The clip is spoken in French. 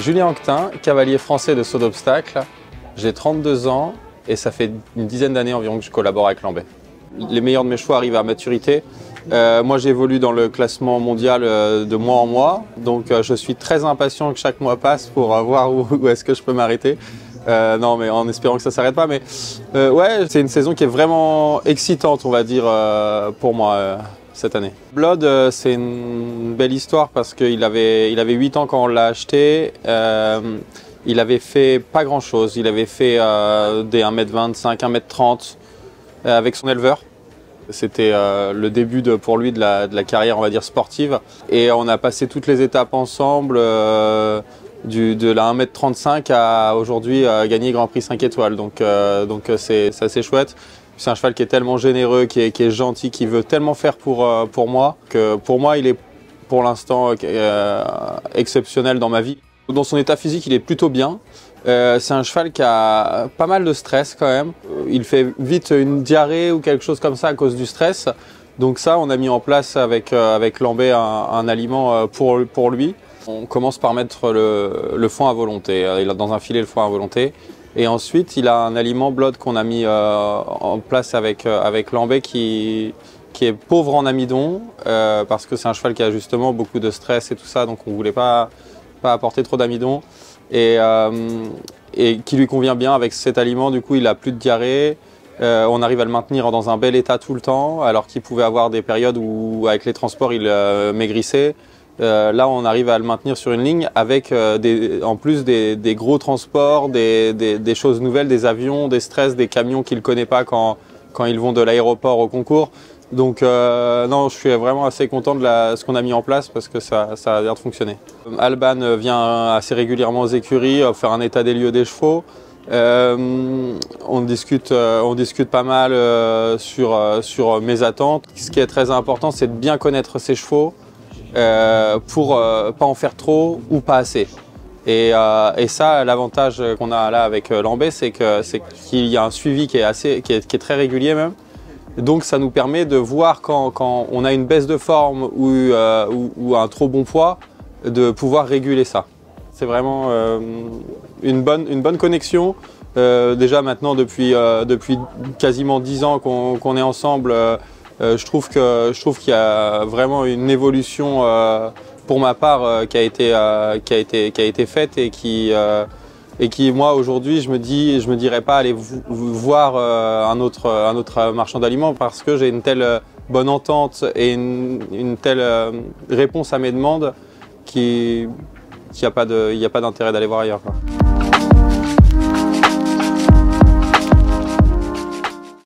Julien Anquetin, cavalier français de saut d'obstacle. J'ai 32 ans et ça fait une dizaine d'années environ que je collabore avec Lambay. Les meilleurs de mes chevaux arrivent à maturité. Moi j'évolue dans le classement mondial de mois en mois, donc je suis très impatient que chaque mois passe pour voir où est-ce que je peux m'arrêter. Non, mais en espérant que ça ne s'arrête pas. Mais ouais, c'est une saison qui est vraiment excitante, on va dire, pour moi cette année. Blood, c'est une belle histoire parce qu'il avait 8 ans quand on l'a acheté. Il avait fait pas grand-chose. Il avait fait des 1m25, 1m30 avec son éleveur. C'était le début pour lui de la carrière, on va dire, sportive. Et on a passé toutes les étapes ensemble. De la 1m35 à aujourd'hui gagner Grand Prix 5 étoiles. Donc c'est assez chouette. C'est un cheval qui est tellement généreux, qui est gentil, qui veut tellement faire pour moi, que pour moi il est pour l'instant exceptionnel dans ma vie. Dans son état physique, il est plutôt bien. C'est un cheval qui a pas mal de stress quand même. Il fait vite une diarrhée ou quelque chose comme ça à cause du stress. Donc ça, on a mis en place avec Lambay un aliment pour lui. On commence par mettre le foin à volonté. Il a dans un filet le foin à volonté. Et ensuite, il a un aliment Blood qu'on a mis en place avec Lambay qui est pauvre en amidon parce que c'est un cheval qui a justement beaucoup de stress et tout ça. Donc on ne voulait pas apporter trop d'amidon. Et qui lui convient bien avec cet aliment. Du coup, il n'a plus de diarrhée. On arrive à le maintenir dans un bel état tout le temps, alors qu'il pouvait avoir des périodes où, avec les transports, il maigrissait. Là, on arrive à le maintenir sur une ligne avec en plus des gros transports, des choses nouvelles, des avions, des stress, des camions qu'il ne connaît pas quand ils vont de l'aéroport au concours. Donc non, je suis vraiment assez content de ce qu'on a mis en place parce que ça a l'air de fonctionner. Alban vient assez régulièrement aux écuries faire un état des lieux des chevaux. On discute pas mal sur mes attentes. Ce qui est très important, c'est de bien connaître ses chevaux pour pas en faire trop ou pas assez. Et ça, l'avantage qu'on a là avec Lambay, c'est qu'il y a un suivi qui est très régulier même. Donc ça nous permet de voir quand on a une baisse de forme ou un trop bon poids, de pouvoir réguler ça. C'est vraiment une bonne connexion. Déjà maintenant depuis quasiment 10 ans qu'on est ensemble, je trouve qu'il y a vraiment une évolution pour ma part qui a été faite et qui moi aujourd'hui je me dirais pas aller voir un autre marchand d'aliments parce que j'ai une telle bonne entente et une telle réponse à mes demandes qu'il n'y a pas d'intérêt d'aller voir ailleurs, quoi.